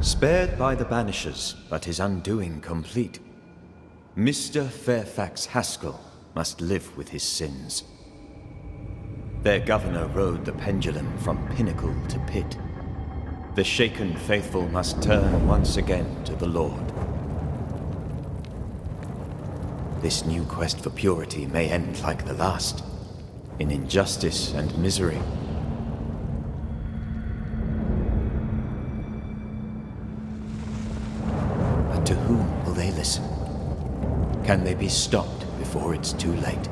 Spared by the Banishers, but his undoing complete. Mr. Fairfax Haskell must live with his sins. Their governor rode the pendulum from pinnacle to pit. The shaken faithful must turn once again to the Lord. This new quest for purity may end like the last, in injustice and misery. But to whom will they listen? Can they be stopped before it's too late?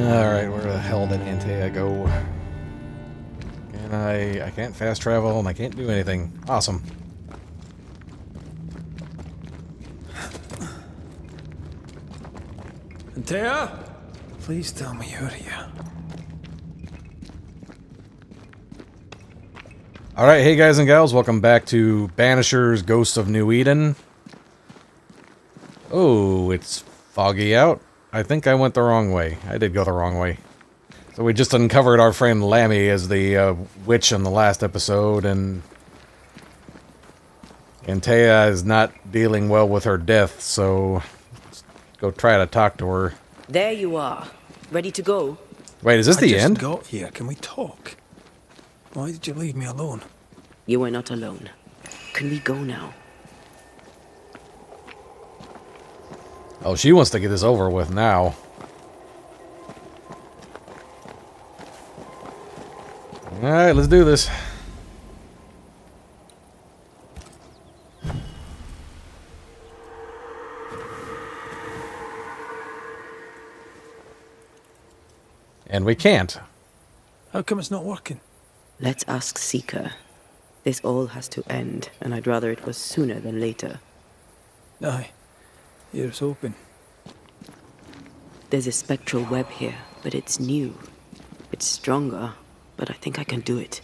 Alright, where the hell did Antea go? And I can't fast travel and I can't do anything. Awesome. Antea? Please tell me you're here. Alright, hey guys and gals, welcome back to Banishers, Ghosts of New Eden. Oh, it's foggy out. I think I went the wrong way. I did go the wrong way. So we just uncovered our friend Lammy as the witch in the last episode, and Antea is not dealing well with her death, so let's go try to talk to her. There you are. Ready to go? Wait, is this the end? I just got here. Can we talk? Why did you leave me alone? You are not alone. Can we go now? Oh, she wants to get this over with now. Alright, let's do this. And we can't. How come it's not working? Let's ask Seeker. This all has to end, and I'd rather it was sooner than later. Aye. Here's hoping. There's a spectral web here, but it's new. It's stronger, but I think I can do it.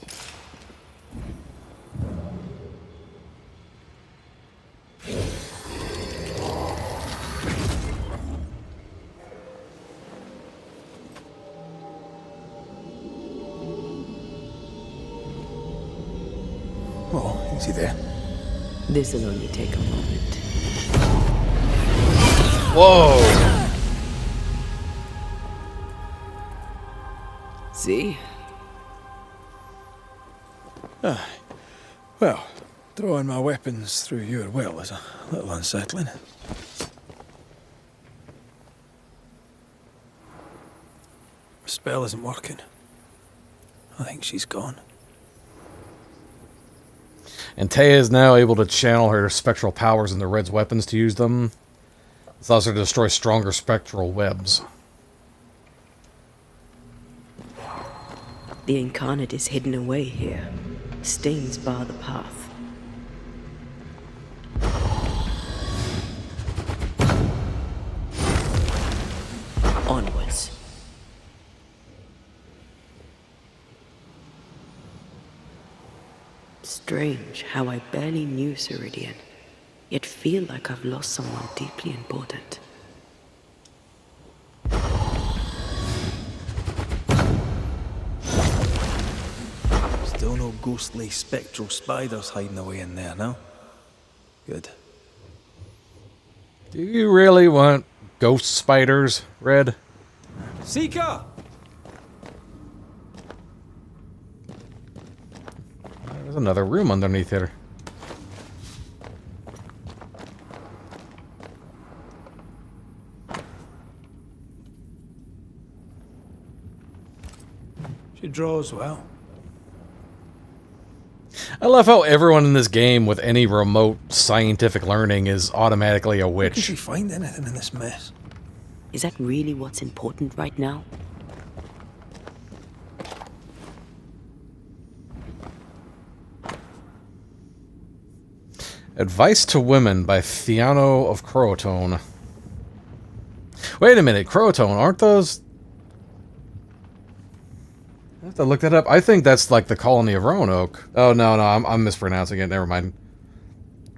Oh, easy there. This'll only take a moment. Whoa! See? Well, throwing my weapons through your will is a little unsettling. The spell isn't working. I think she's gone. Antea is now able to channel her spectral powers into Red's weapons to use them. This allows her to destroy stronger spectral webs. The incarnate is hidden away here. Stains bar the path. Onwards. Strange how I barely knew Ceridian, yet feel like I've lost someone deeply important. Still no ghostly spectral spiders hiding away in there, no? Good. Do you really want ghost spiders, Red? Seeker! There's another room underneath here. She draws well. I love how everyone in this game with any remote scientific learning is automatically a Did witch. she find anything in this mess? Is that really what's important right now? Advice to Women by Theano of Crotone. Wait a minute, Crotone, aren't those I have to look that up. I think that's like the colony of Roanoke. Oh, no, I'm mispronouncing it. Never mind.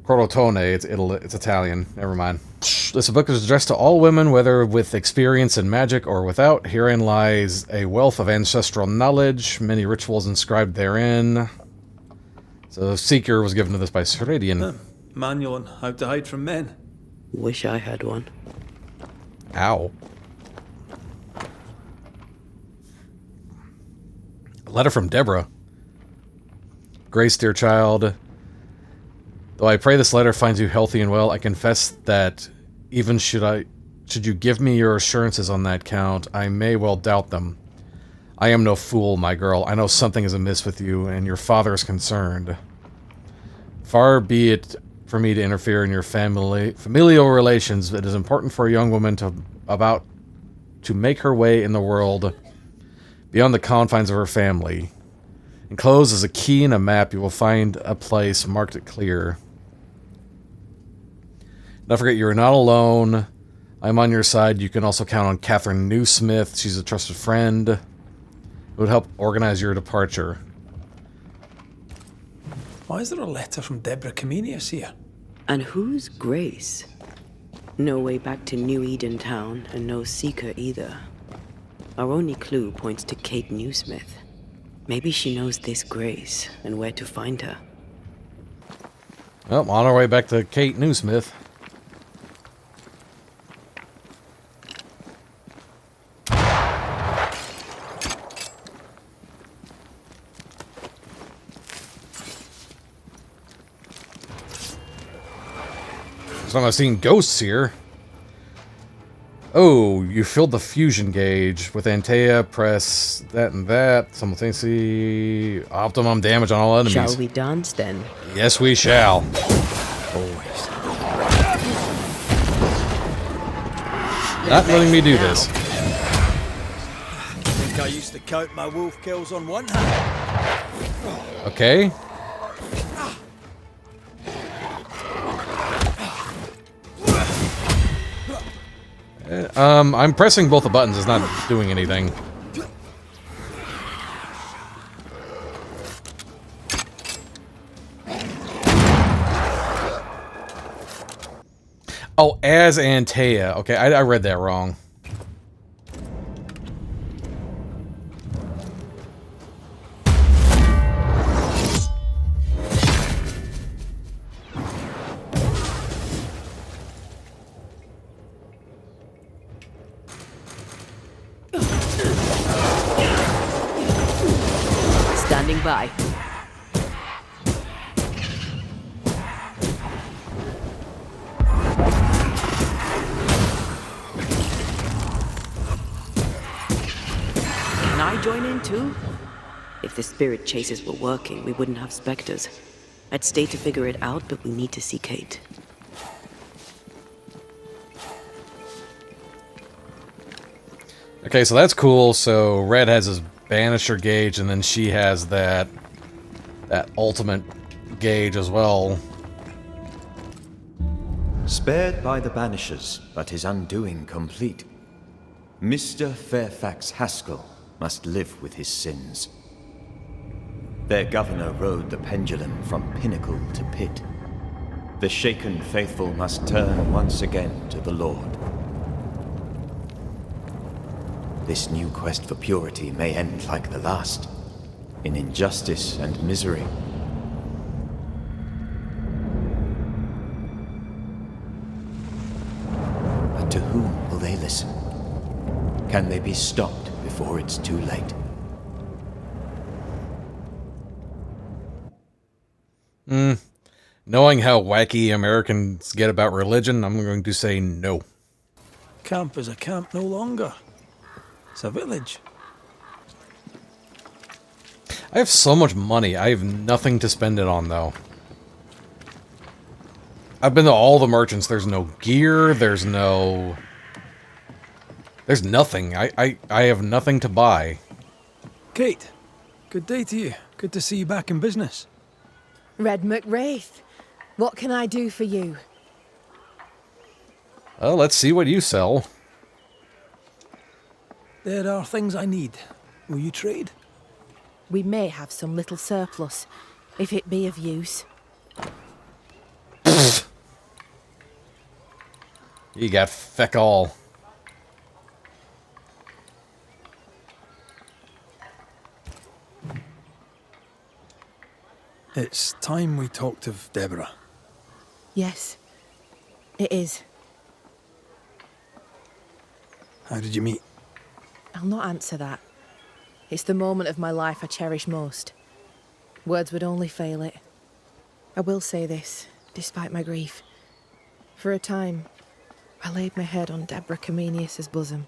Crotone, it's Italian. Never mind. This book is addressed to all women, whether with experience in magic or without. Herein lies a wealth of ancestral knowledge, many rituals inscribed therein. So, Seeker was given to this by Ceridian. Manual on how to hide from men. Wish I had one. Ow. A letter from Deborah. Grace, dear child. Though I pray this letter finds you healthy and well, I confess that even should you give me your assurances on that count, I may well doubt them. I am no fool, my girl. I know something is amiss with you, and your father is concerned. Far be it for me to interfere in your familial relations. It is important for a young woman to make her way in the world beyond the confines of her family. Enclosed is a key and a map. You will find a place marked it clear. Don't forget, you are not alone. I'm on your side. You can also count on Catherine Newsmith. She's a trusted friend. It would help organize your departure. Why is there a letter from Deborah Comenius here? And who's Grace? No way back to New Eden Town, and no Seeker either. Our only clue points to Kate Newsmith. Maybe she knows this Grace, and where to find her. Well, on our way back to Kate Newsmith. So I've seen ghosts here. Oh, you filled the fusion gauge with Antea. Press that and that simultaneously. Optimum damage on all enemies. Shall we dance then? Yes, we shall. Always. Not letting me do this. I think I used to count my wolf kills on one hand. Okay. I'm pressing both the buttons. It's not doing anything. Oh, as Antea. Okay, I read that wrong. Standing by. Can I join in too? If the spirit chases were working, we wouldn't have specters. I'd stay to figure it out, but we need to see Kate. Okay, so that's cool. So Red has his Banisher gauge, and then she has that ultimate gauge as well. Spared by the Banishers, but his undoing complete. Mr. Fairfax Haskell must live with his sins. Their governor rode the pendulum from pinnacle to pit. The shaken faithful must turn once again to the Lord. This new quest for purity may end like the last, in injustice and misery. But to whom will they listen? Can they be stopped before it's too late? Knowing how wacky Americans get about religion, I'm going to say no. Camp is a camp no longer. It's a village. I have so much money. I have nothing to spend it on, though. I've been to all the merchants. There's no gear. There's nothing. I have nothing to buy. Kate, good day to you. Good to see you back in business. Red McWraith, what can I do for you? Well, let's see what you sell. There are things I need. Will you trade? We may have some little surplus, if it be of use. You got feck all. It's time we talked of Deborah. Yes, it is. How did you meet? I'll not answer that. It's the moment of my life I cherish most. Words would only fail it. I will say this, despite my grief. For a time, I laid my head on Deborah Comenius's bosom.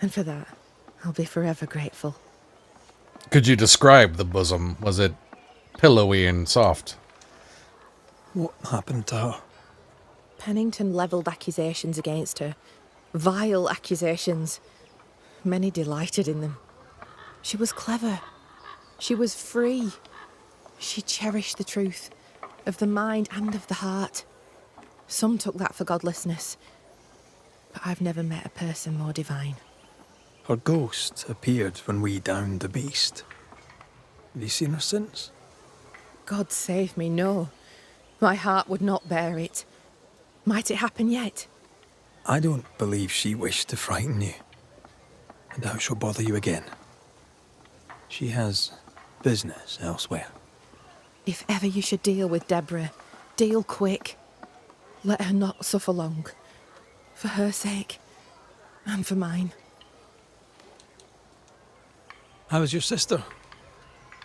And for that, I'll be forever grateful. Could you describe the bosom? Was it pillowy and soft? What happened to her? Pennington levelled accusations against her. Vile accusations. Many delighted in them. She was clever. She was free. She cherished the truth, of the mind and of the heart. Some took that for godlessness, but I've never met a person more divine. Her ghost appeared when we downed the beast. Have you seen her since? God save me, no. My heart would not bear it. Might it happen yet? I don't believe she wished to frighten you. I doubt she'll bother you again. She has business elsewhere. If ever you should deal with Deborah, deal quick. Let her not suffer long. For her sake, and for mine. How is your sister?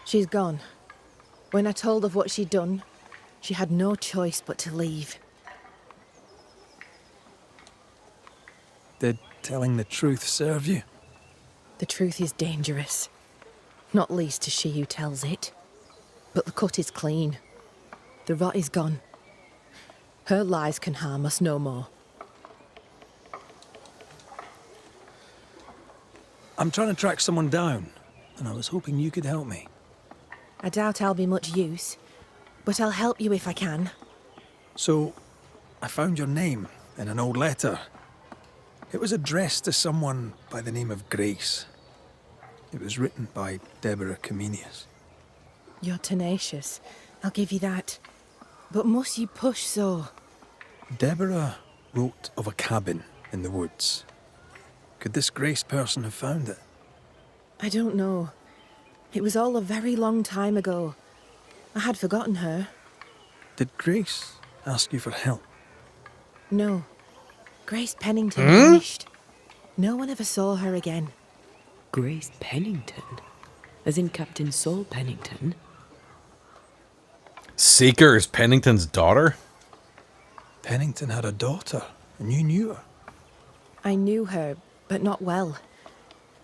She's gone. When I told of what she'd done, she had no choice but to leave. Did telling the truth serve you? The truth is dangerous. Not least to she who tells it. But the cut is clean. The rot is gone. Her lies can harm us no more. I'm trying to track someone down, and I was hoping you could help me. I doubt I'll be much use, but I'll help you if I can. So, I found your name in an old letter. It was addressed to someone by the name of Grace. It was written by Deborah Comenius. You're tenacious, I'll give you that. But must you push so? Deborah wrote of a cabin in the woods. Could this Grace person have found it? I don't know. It was all a very long time ago. I had forgotten her. Did Grace ask you for help? No. Grace Pennington vanished. No one ever saw her again. Grace Pennington? As in Captain Saul Pennington? Seeker is Pennington's daughter? Pennington had a daughter, and you knew her. I knew her, but not well.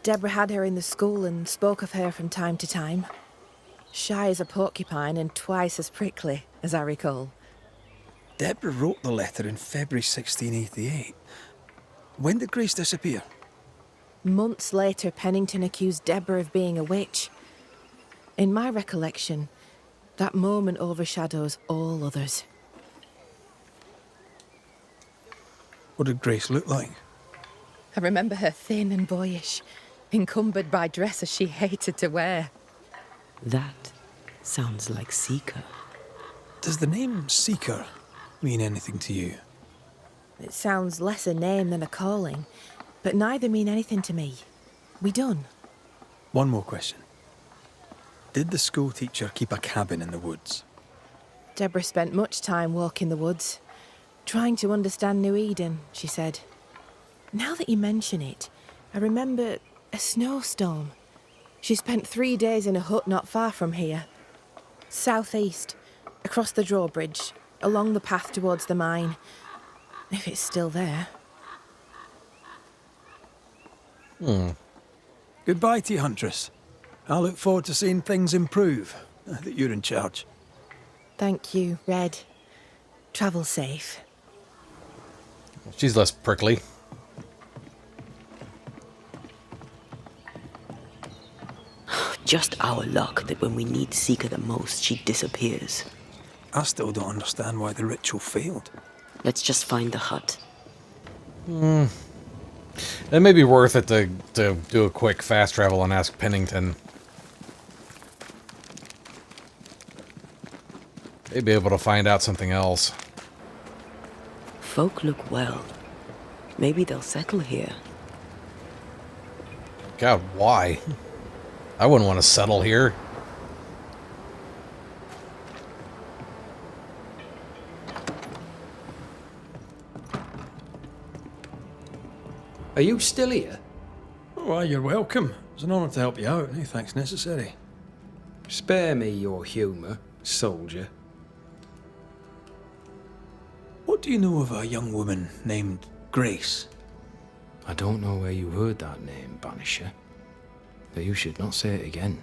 Deborah had her in the school and spoke of her from time to time. Shy as a porcupine and twice as prickly, as I recall. Deborah wrote the letter in February 1688. When did Grace disappear? Months later, Pennington accused Deborah of being a witch. In my recollection, that moment overshadows all others. What did Grace look like? I remember her thin and boyish, encumbered by dresses she hated to wear. That sounds like Seeker. Does the name Seeker mean anything to you? It sounds less a name than a calling, but neither mean anything to me. We done. One more question. Did the school teacher keep a cabin in the woods? Deborah spent much time walking the woods, trying to understand New Eden, she said. Now that you mention it, I remember a snowstorm. She spent 3 days in a hut not far from here. Southeast, across the drawbridge, along the path towards the mine. If it's still there. Goodbye to you, Huntress. I look forward to seeing things improve, now that you're in charge. Thank you, Red. Travel safe. She's less prickly. Just our luck that when we need Seeker the most, she disappears. I still don't understand why the ritual failed. Let's just find the hut. It may be worth it to do a quick fast travel and ask Pennington. They'd be able to find out something else. Folk look well. Maybe they'll settle here. God, why? I wouldn't want to settle here. Are you still here? Oh, why, you're welcome. It's an honour to help you out. No thanks necessary. Spare me your humour, soldier. What do you know of a young woman named Grace? I don't know where you heard that name, Banisher. But you should not say it again.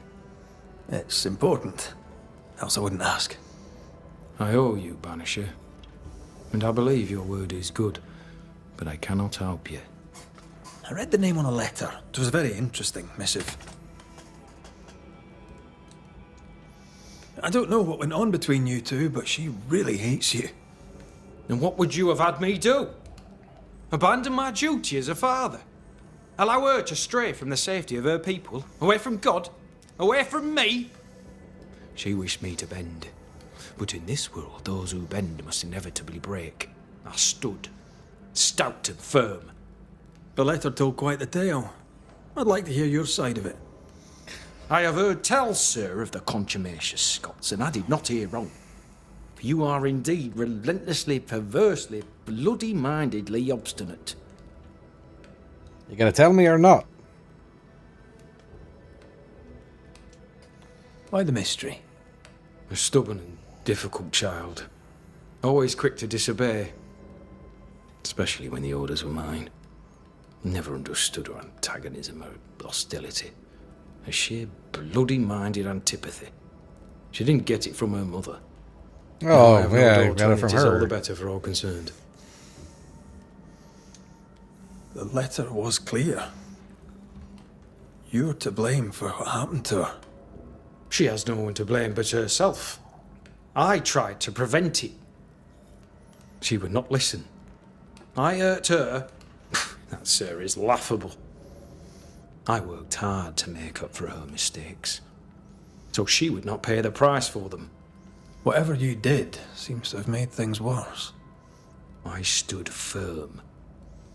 It's important. Else I wouldn't ask. I owe you, Banisher. And I believe your word is good, but I cannot help you. I read the name on a letter. It was a very interesting missive. I don't know what went on between you two, but she really hates you. And what would you have had me do? Abandon my duty as a father? Allow her to stray from the safety of her people? Away from God? Away from me? She wished me to bend. But in this world, those who bend must inevitably break. I stood, stout and firm. The letter told quite the tale. I'd like to hear your side of it. I have heard tell, sir, of the contumacious Scots, and I did not hear wrong. For you are indeed relentlessly, perversely, bloody-mindedly obstinate. You gonna tell me or not? Why the mystery? A stubborn and difficult child. Always quick to disobey. Especially when the orders were mine. Never understood her antagonism or hostility. A sheer bloody-minded antipathy. She didn't get it from her mother. Oh, I have no yeah, doubt you got it from it is all the her. better for all concerned. The letter was clear. You're to blame for what happened to her. She has no one to blame but herself. I tried to prevent it. She would not listen. I hurt her. That, sir, is laughable. I worked hard to make up for her mistakes, so she would not pay the price for them. Whatever you did seems to have made things worse. I stood firm.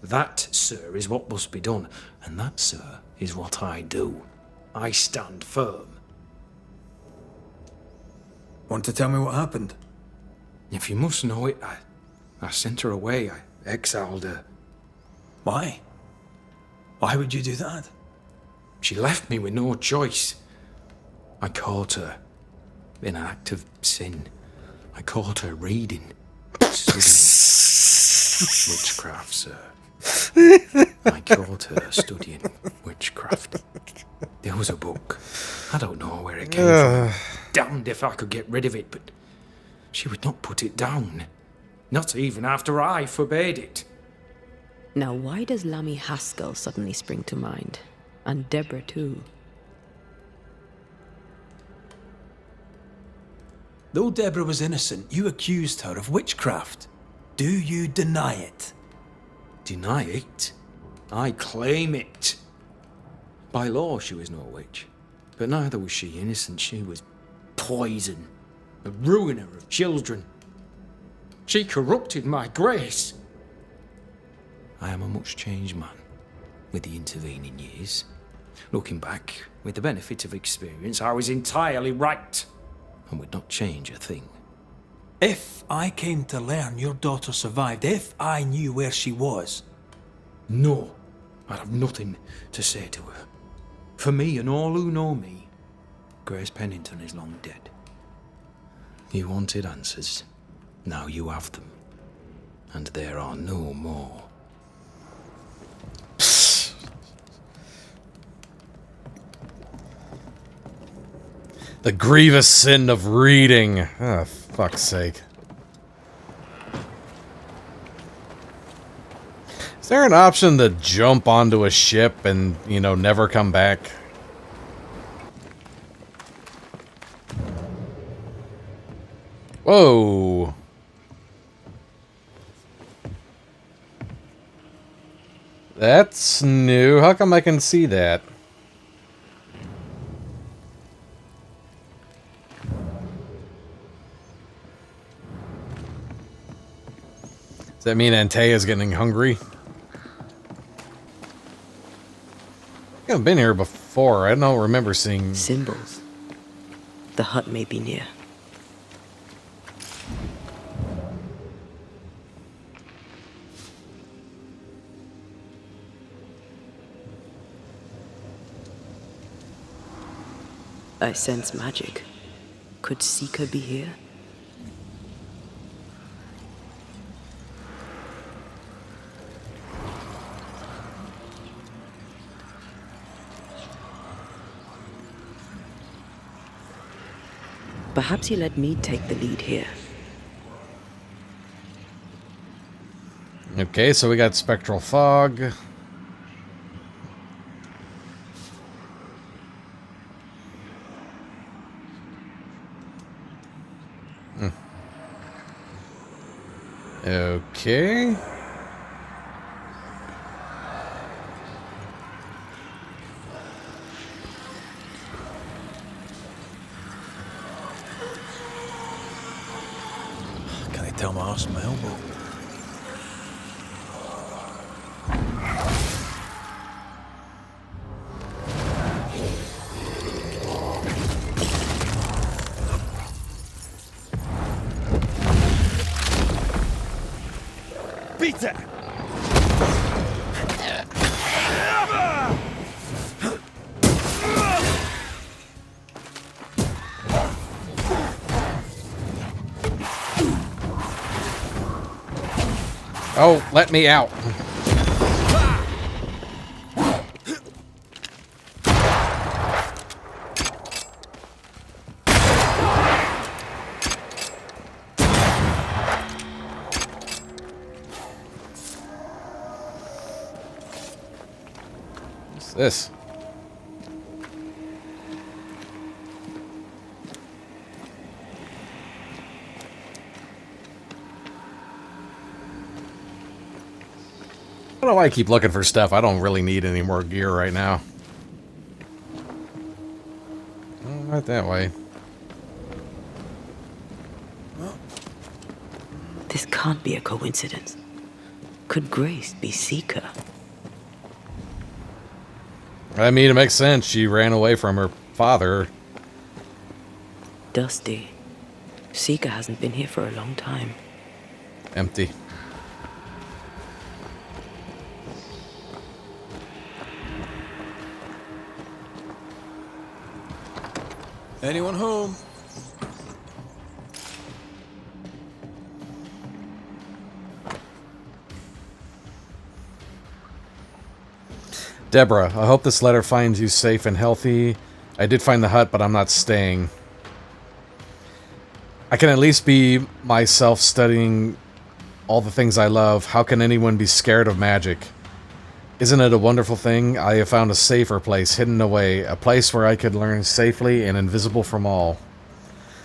That, sir, is what must be done, and that, sir, is what I do. I stand firm. Want to tell me what happened? If you must know it, I sent her away. I exiled her. Why? Why would you do that? She left me with no choice. I caught her in an act of sin. I caught her reading. Studying witchcraft, sir. I caught her studying witchcraft. There was a book. I don't know where it came from. Damned if I could get rid of it, but she would not put it down. Not even after I forbade it. Now, why does Lammy Haskell suddenly spring to mind? And Deborah, too. Though Deborah was innocent, you accused her of witchcraft. Do you deny it? Deny it? I claim it. By law, she was no witch. But neither was she innocent. She was poison. A ruiner of children. She corrupted my grace. I am a much changed man with the intervening years. Looking back, with the benefit of experience, I was entirely right and would not change a thing. If I came to learn your daughter survived, if I knew where she was... No, I'd have nothing to say to her. For me and all who know me, Grace Pennington is long dead. You wanted answers. Now you have them. And there are no more. The grievous sin of reading. Oh, fuck's sake. Is there an option to jump onto a ship and, you know, never come back? Whoa. That's new. How come I can see that? that mean Antea is getting hungry? I haven't been here before. I don't remember seeing... Symbols. The hut may be near. I sense magic. Could Seeker be here? Perhaps you let me take the lead here. Okay, so we got spectral fog. Okay. Can I tell my arse from my elbow? Peter! Oh, let me out. What's this? I don't know why I keep looking for stuff. I don't really need any more gear right now. Oh, right that way. This can't be a coincidence. Could Grace be Seeker? I mean, it makes sense. She ran away from her father. Dusty. Seeker hasn't been here for a long time. Empty. Anyone home? Deborah, I hope this letter finds you safe and healthy. I did find the hut, but I'm not staying. I can at least be myself studying all the things I love. How can anyone be scared of magic? Isn't it a wonderful thing? I have found a safer place, hidden away. A place where I could learn safely and invisible from all.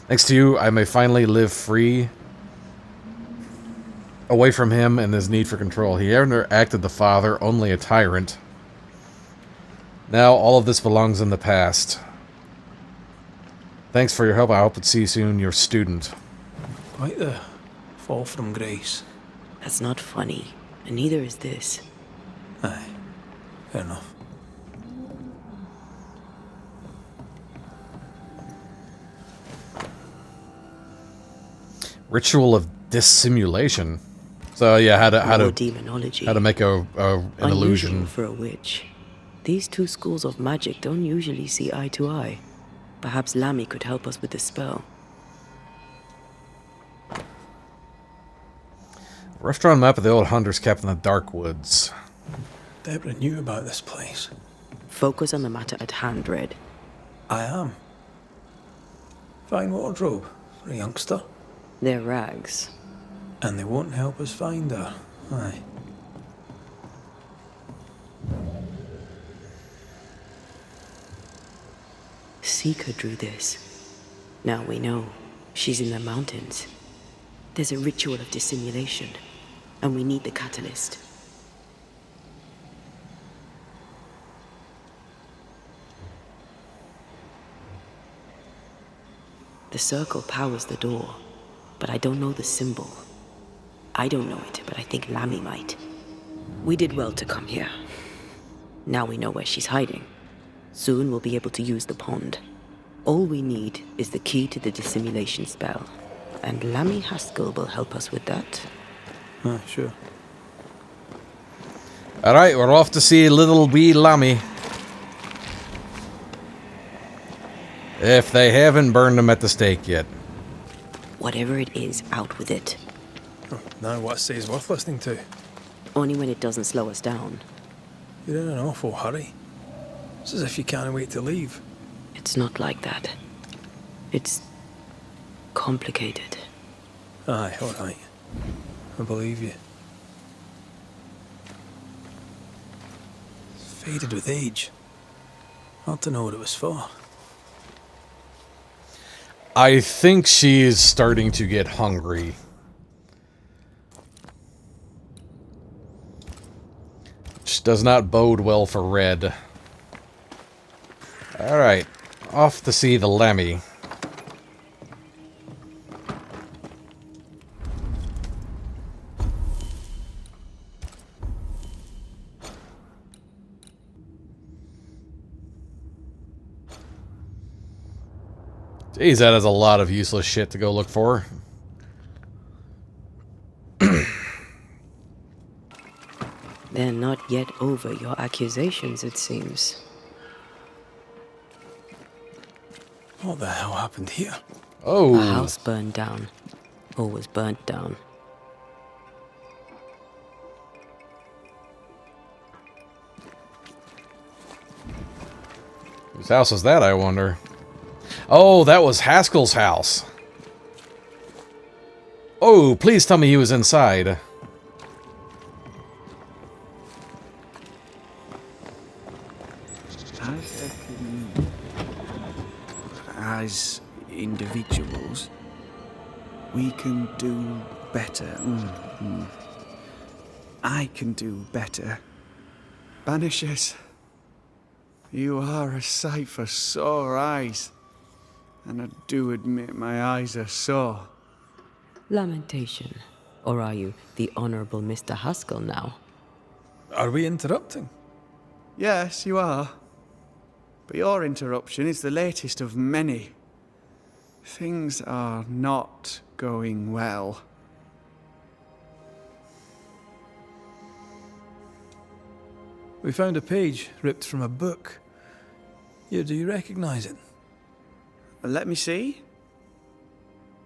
Thanks to you, I may finally live free. Away from him and his need for control. He never acted the father, only a tyrant. Now, all of this belongs in the past. Thanks for your help. I hope to see you soon, your student. Quite the fall from grace. That's not funny, and neither is this. Aye, fair enough. Ritual of dissimulation. So yeah, how More to demonology. how to make an Unusual illusion. for a witch. These two schools of magic don't usually see eye to eye. Perhaps Lammy could help us with the spell. Rough-drawn map of the old hunters kept in the dark woods. Deborah knew about this place. Focus on the matter at hand, Red. I am. Fine wardrobe for a youngster. They're rags. And they won't help us find her. Aye. Seeker drew this. Now we know. She's in the mountains. There's a ritual of dissimulation, and we need the catalyst. The circle powers the door, but I don't know the symbol. I don't know it, but I think Lammy might. We did well to come here. Now we know where she's hiding. Soon we'll be able to use the pond. All we need is the key to the dissimulation spell. And Lammy Haskell will help us with that. Sure. Alright, we're off to see little wee Lammy. If they haven't burned him at the stake yet. Whatever it is, out with it. Now what say's worth listening to? Only when it doesn't slow us down. You're in an awful hurry. It's as if you can't wait to leave. It's not like that. It's complicated. Aye, alright. I believe you. It's faded with age. Hard to know what it was for. I think she's starting to get hungry. Which does not bode well for Red. Alright, off to see the Lammy. Jeez, that is a lot of useless shit to go look for. They're not yet over your accusations, it seems. What the hell happened here? Oh. A house burned down. Or was burnt down. Whose house was that, I wonder? Oh, that was Haskell's house. Oh, please tell me he was inside. I reckon, as individuals, we can do better. I can do better. Banishers, you are a sight for sore eyes. And I do admit my eyes are sore. Lamentation. Or are you the Honourable Mr. Haskell now? Are we interrupting? Yes, you are. But your interruption is the latest of many. Things are not going well. We found a page ripped from a book. Here, do you recognise it? Let me see.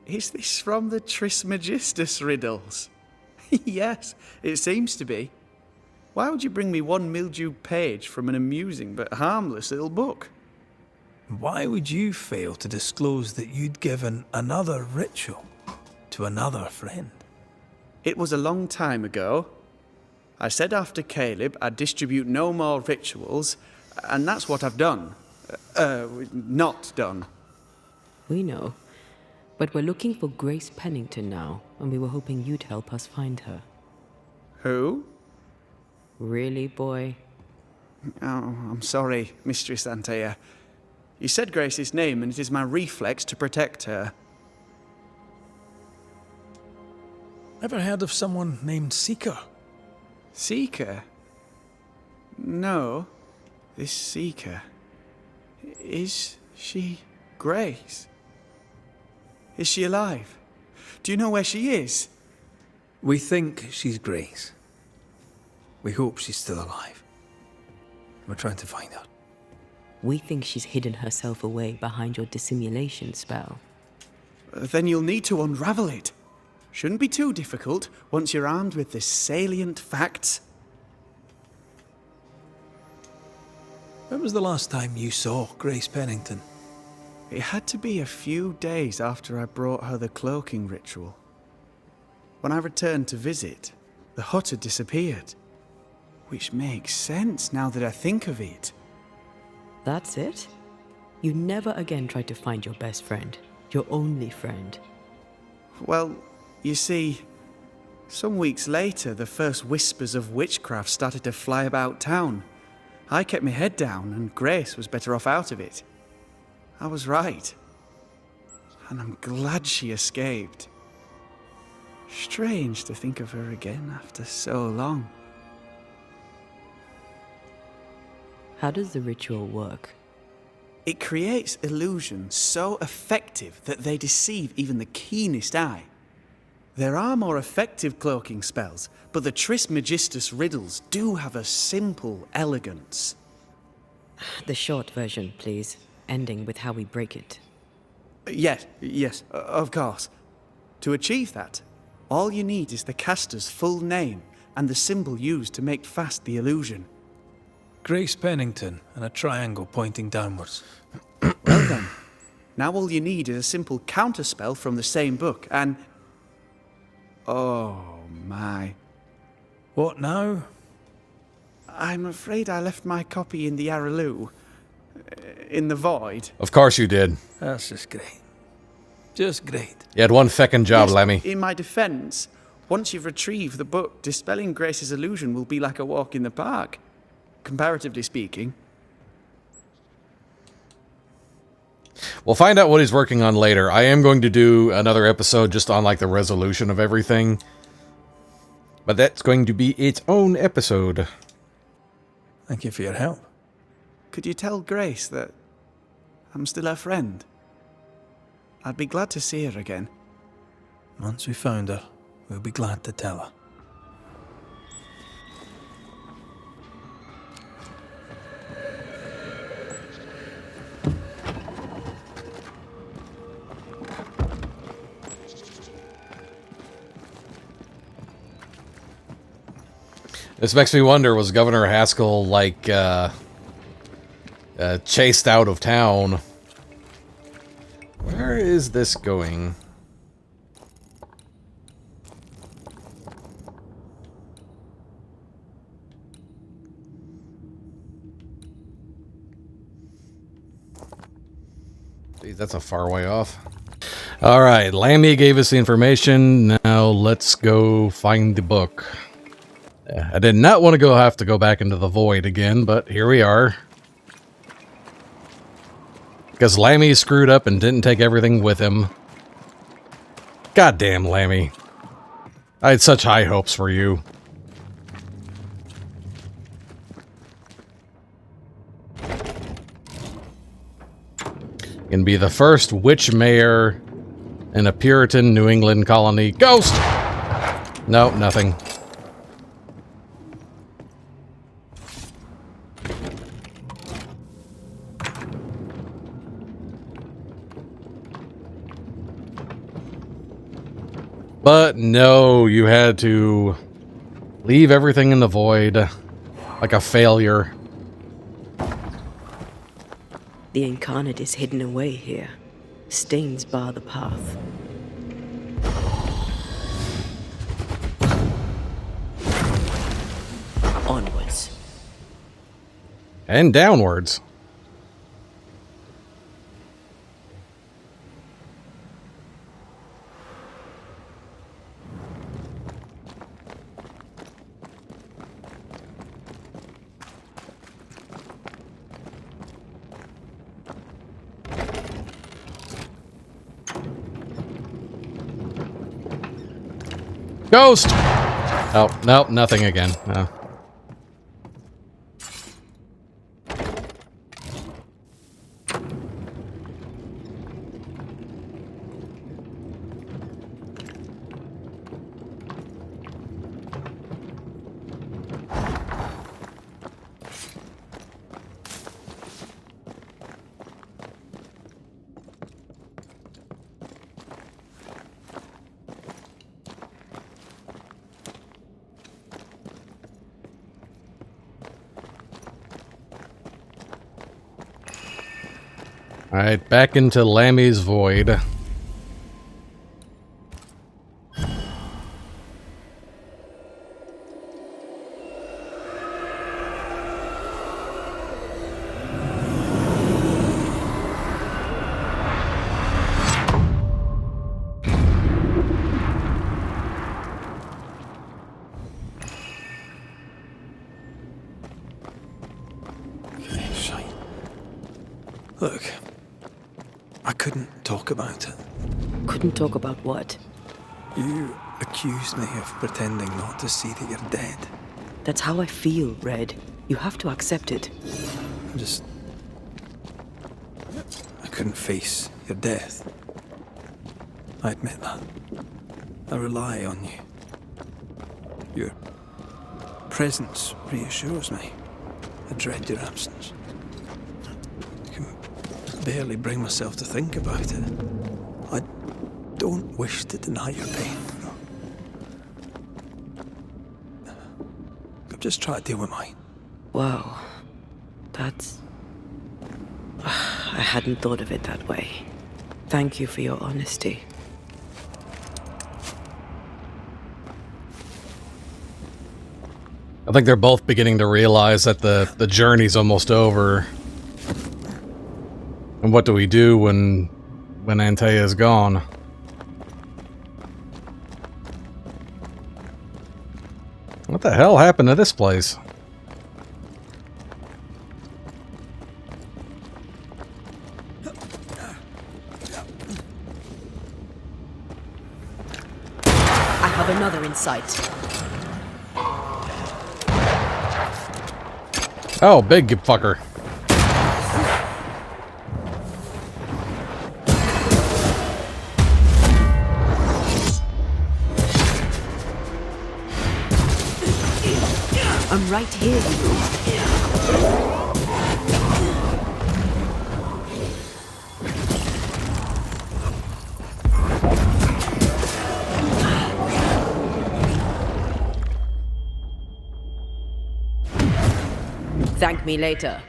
Is this from the Trismegistus riddles? Yes, it seems to be. Why would you bring me one mildewed page from an amusing but harmless little book? Why would you fail to disclose that you'd given another ritual to another friend? It was a long time ago. I said after Caleb I'd distribute no more rituals, and that's what I've done. Not done. We know. But we're looking for Grace Pennington now, and we were hoping you'd help us find her. Who? Really, boy? Oh, I'm sorry, Mistress Antea. You said Grace's name, and it is my reflex to protect her. Ever heard of someone named Seeker? Seeker? No. This Seeker. Is she Grace? Is she alive? Do you know where she is? We think she's Grace. We hope she's still alive. We're trying to find her. We think she's hidden herself away behind your dissimulation spell. Then you'll need to unravel it. Shouldn't be too difficult once you're armed with the salient facts. When was the last time you saw Grace Pennington? It had to be a few days after I brought her the cloaking ritual. When I returned to visit, the hut had disappeared. Which makes sense now that I think of it. That's it? You never again tried to find your best friend, your only friend. Well, you see, some weeks later, the first whispers of witchcraft started to fly about town. I kept my head down, and Grace was better off out of it. I was right. And I'm glad she escaped. Strange to think of her again after so long. How does the ritual work? It creates illusions so effective that they deceive even the keenest eye. There are more effective cloaking spells, but the Trismegistus riddles do have a simple elegance. The short version, please, ending with how we break it. Yes, of course. To achieve that, all you need is the caster's full name and the symbol used to make fast the illusion. Grace Pennington and a triangle pointing downwards. Well then, now all you need is a simple counterspell from the same book and... Oh my. What now? I'm afraid I left my copy in the Araloo. In the void. Of course you did. That's just great. Just great. You had one feckin' job, Yes, Lemmy. in my defense, once you've retrieved the book, dispelling Grace's illusion will be like a walk in the park. Comparatively speaking. We'll find out what he's working on later. I am going to do another episode just on, like, the resolution of everything. But that's going to be its own episode. Thank you for your help. Could you tell Grace that I'm still her friend? I'd be glad to see her again. Once we found her, we'll be glad to tell her. This makes me wonder, was Governor Haskell, like, chased out of town? Where is this going? Jeez, that's a far way off. Alright, Lammy gave us the information. Now let's go find the book. I did not want to have to go back into the void again, but here we are. Because Lammy screwed up and didn't take everything with him. Goddamn, Lammy. I had such high hopes for you. You can be the first witch mayor in a Puritan New England colony. Ghost! No, nothing. But no, you had to leave everything in the void like a failure. The incarnate is hidden away here. Stains bar the path. Onwards. And downwards. Ghost! Oh, nope, nothing again. No. Alright, back into Lammy's void. Okay, shite. Look, I couldn't talk about it. Couldn't talk about what? You accused me of pretending not to see that you're dead. That's how I feel, Red. You have to accept it. I couldn't face your death. I admit that. I rely on you. Your presence reassures me. I dread your absence. I can barely bring myself to think about it. I don't wish to deny your pain. I'm just trying to deal with mine. Wow. That's... I hadn't thought of it that way. Thank you for your honesty. I think they're both beginning to realize that the journey's almost over. And what do we do when Antea is gone? What the hell happened to this place? I have another in sight. Oh, big fucker. I'm right here, Thank me later.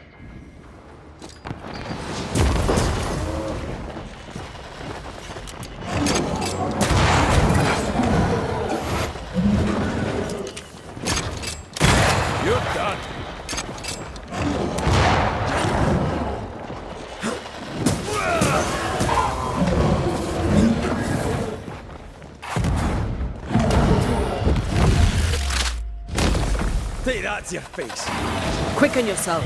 You're done. Take that to your face. Quicken yourself.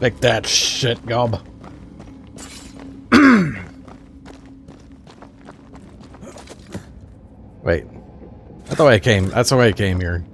Like that shit, gob. Wait. That's the way I came. That's the way I came here.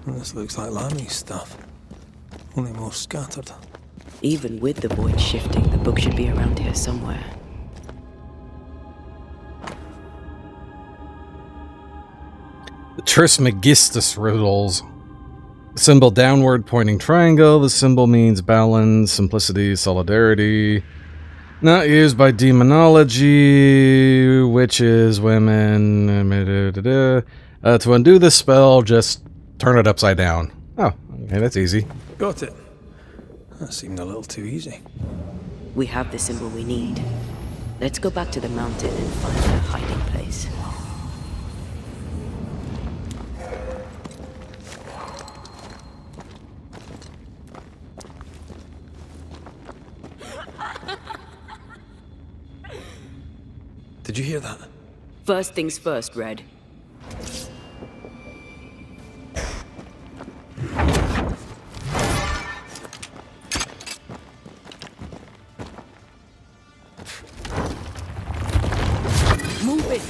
This looks like Lami's stuff. Only more scattered. Even with the void shifting, the book should be around here somewhere. The Trismegistus riddles. The symbol downward pointing triangle. The symbol means balance, simplicity, solidarity. Not used by demonology, witches, women. To undo the spell, just turn it upside down. Oh, okay, that's easy. Got it. That seemed a little too easy. We have the symbol we need. Let's go back to the mountain and find a hiding place. Did you hear that? First things first, Red. Move it.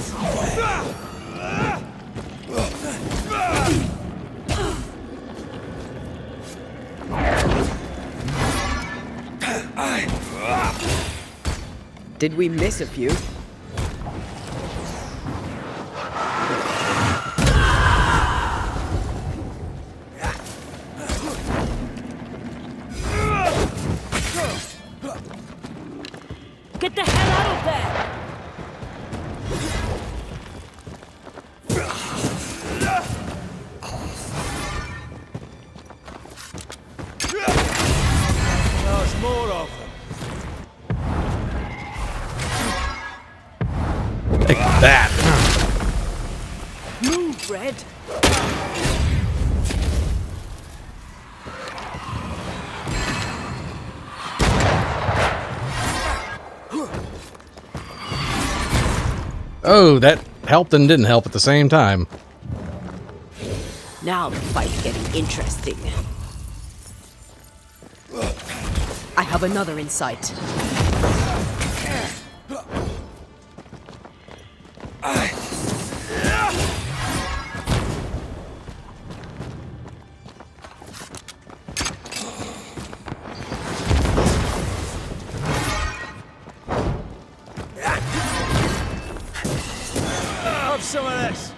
Did we miss a few? hell out of there! There's more of them. Take that. Move, Red! Oh, that helped and didn't help at the same time. Now the fight's getting interesting. I have another in sight. Have some of this.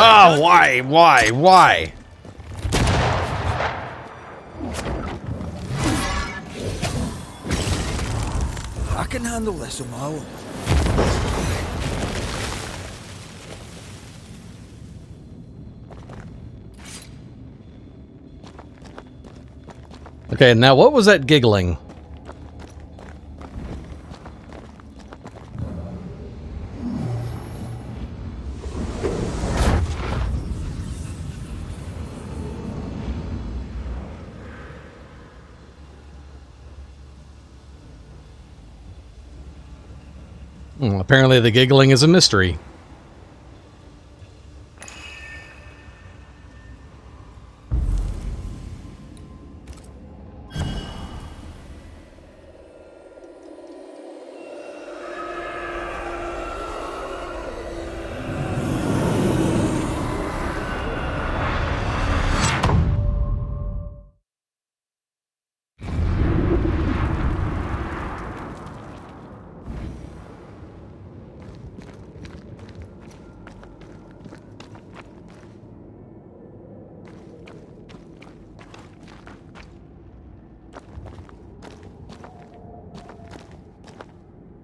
Oh, why? I can handle this on my own. Okay, now what was that giggling? Apparently the giggling is a mystery.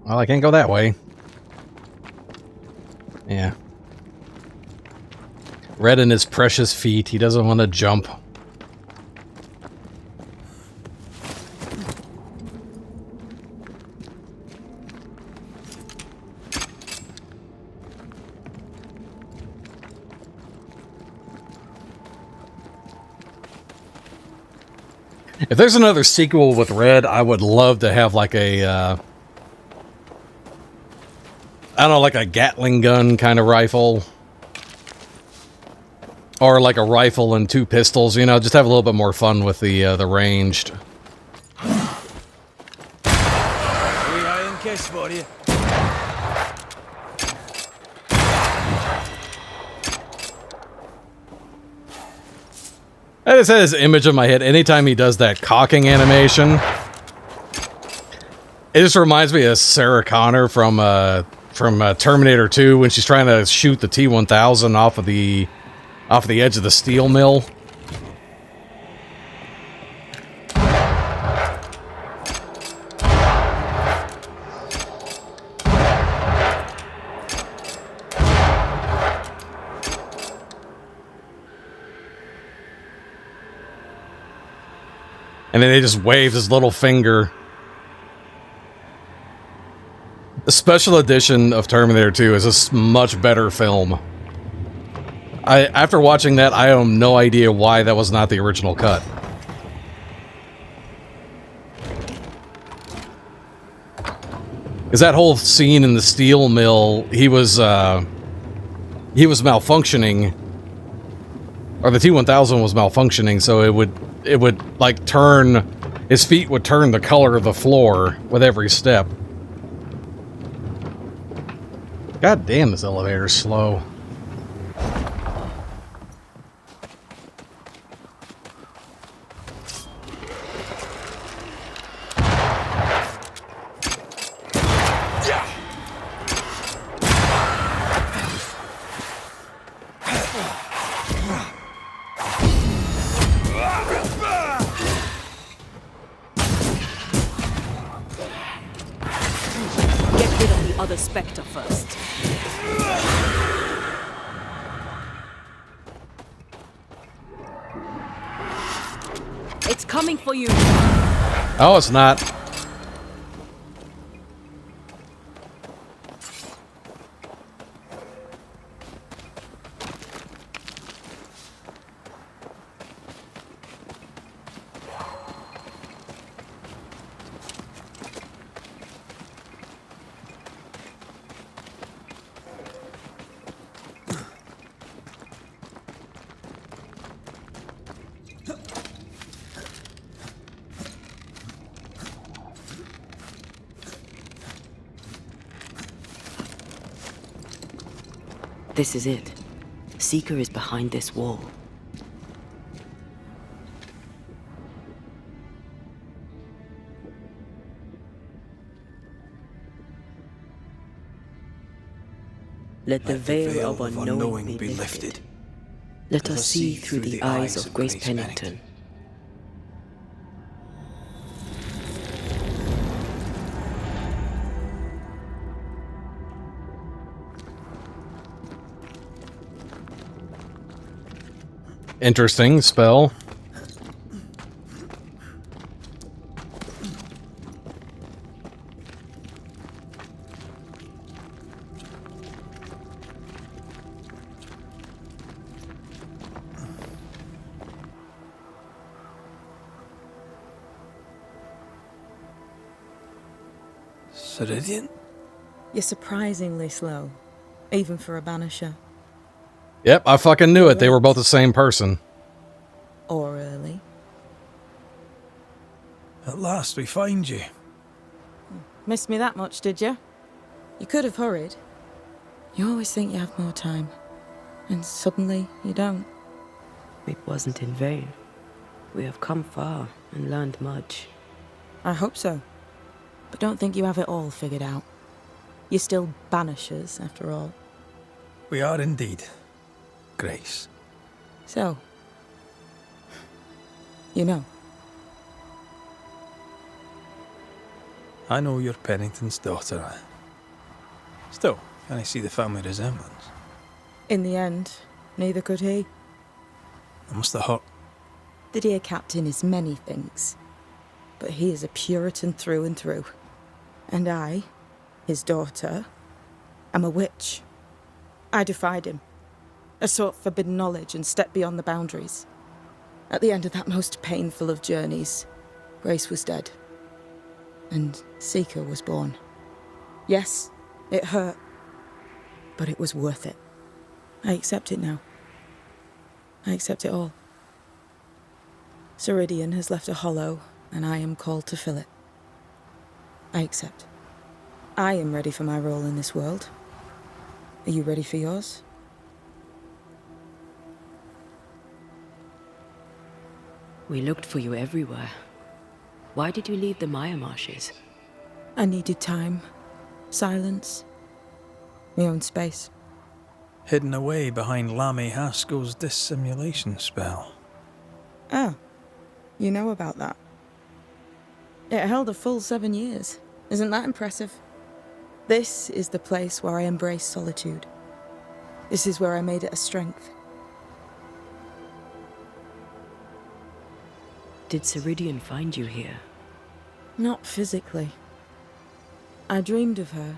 Well, I can't go that way. Yeah. Red and his precious feet. He doesn't want to jump. If there's another sequel with Red, I would love to have like a I don't know, like a Gatling gun kind of rifle. Or like a rifle and two pistols, you know, just have a little bit more fun with the ranged. We iron kiss for you. I just had his image in my head anytime he does that cocking animation. It just reminds me of Sarah Connor from Terminator 2 when she's trying to shoot the T-1000 off of the edge of the steel mill. And then he just waves his little finger. The special edition of Terminator 2 is a much better film. After watching that, I have no idea why that was not the original cut. Because that whole scene in the steel mill, he was malfunctioning, or the T-1000 was malfunctioning, so it would like turn, his feet would turn the color of the floor with every step. God damn, this elevator's slow. the spectre first. It's coming for you. Oh, it's not. This is it. Seeker is behind this wall. Let the veil of unknowing be lifted. Let us see through the eyes of Grace Pennington. Interesting spell. Ceridian? You're surprisingly slow, even for a Banisher. Yep, I fucking knew it. They were both the same person. Or early. At last we find you. Missed me that much, did you? You could have hurried. You always think you have more time, and suddenly you don't. It wasn't in vain. We have come far and learned much. I hope so. But don't think you have it all figured out. You're still Banishers, after all. We are indeed. Grace. So, you know. I know you're Pennington's daughter. Still, can I see the family resemblance? In the end, neither could he. It must have hurt. The dear captain is many things, but he is a Puritan through and through. And I, his daughter, am a witch. I defied him. I sought forbidden knowledge and stepped beyond the boundaries. At the end of that most painful of journeys, Grace was dead. And Seeker was born. Yes, it hurt, but it was worth it. I accept it now. I accept it all. Ceridian has left a hollow, and I am called to fill it. I accept. I am ready for my role in this world. Are you ready for yours? We looked for you everywhere. Why did you leave the Maya marshes? I needed time, silence, my own space. Hidden away behind Lammy Haskell's dissimulation spell. Oh, you know about that. It held a full 7 years. Isn't that impressive? This is the place where I embrace solitude. This is where I made it a strength. Did Ceridian find you here? Not physically. I dreamed of her.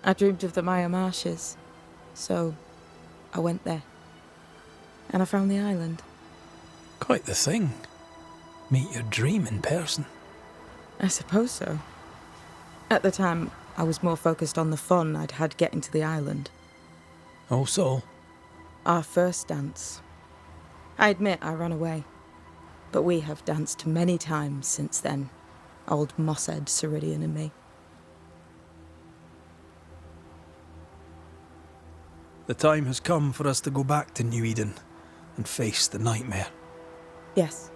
I dreamed of the Maya marshes. So, I went there. And I found the island. Quite the thing. Meet your dream in person. I suppose so. At the time, I was more focused on the fun I'd had getting to the island. Oh, so? Our first dance. I admit I ran away. But we have danced many times since then. Old Mosshead, Ceridian and me. The time has come for us to go back to New Eden and face the nightmare. Yes.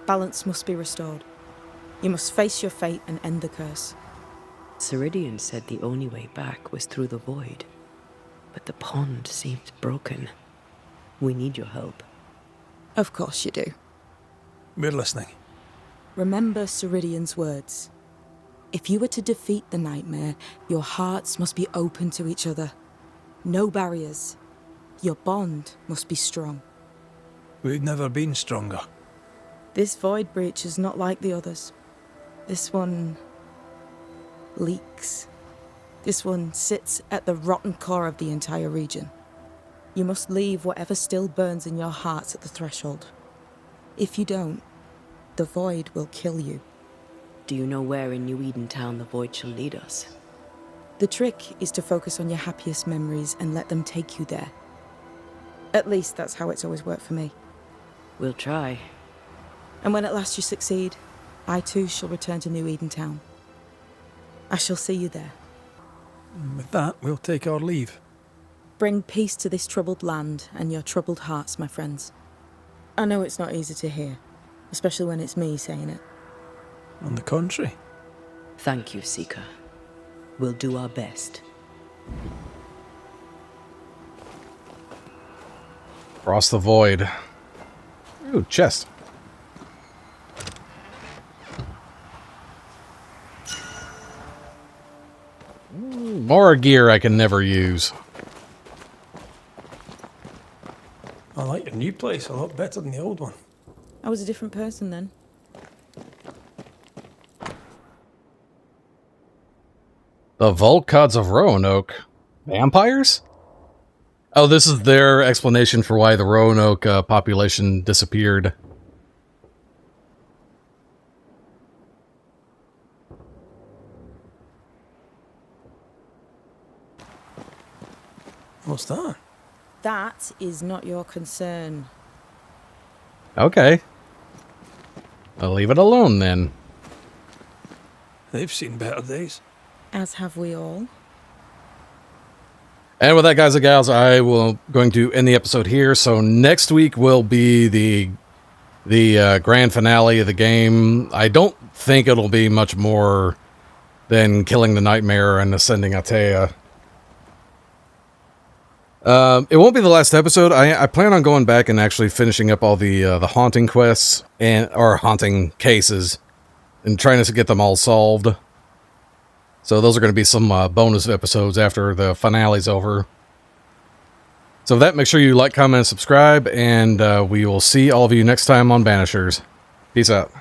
Balance must be restored. You must face your fate and end the curse. Ceridian said the only way back was through the void. But the pond seems broken. We need your help. Of course you do. We're listening. Remember Ceridian's words. If you were to defeat the nightmare, your hearts must be open to each other. No barriers. Your bond must be strong. We've never been stronger. This void breach is not like the others. This one leaks. This one sits at the rotten core of the entire region. You must leave whatever still burns in your hearts at the threshold. If you don't, the void will kill you. Do you know where in New Eden Town the void shall lead us? The trick is to focus on your happiest memories and let them take you there. At least that's how it's always worked for me. We'll try. And when at last you succeed, I too shall return to New Eden Town. I shall see you there. And with that, we'll take our leave. Bring peace to this troubled land and your troubled hearts, my friends. I know it's not easy to hear, especially when it's me saying it. On the contrary. Thank you, Seeker. We'll do our best. Cross the void. Ooh, chest. More gear I can never use. I like your new place a lot better than the old one. I was a different person then. The Volcods of Roanoke. Vampires? Oh, this is their explanation for why the Roanoke population disappeared. What's that? That is not your concern. Okay. I'll leave it alone then. They've seen better days. As have we all. And with that, guys and gals, I will going to end the episode here. So next week will be the grand finale of the game. I don't think it'll be much more than killing the nightmare and ascending Antea. It won't be the last episode. I plan on going back and actually finishing up all the haunting quests or haunting cases and trying to get them all solved. So those are going to be some bonus episodes after the finale's over. So with that, make sure you like, comment, and subscribe, and we will see all of you next time on Banishers. Peace out.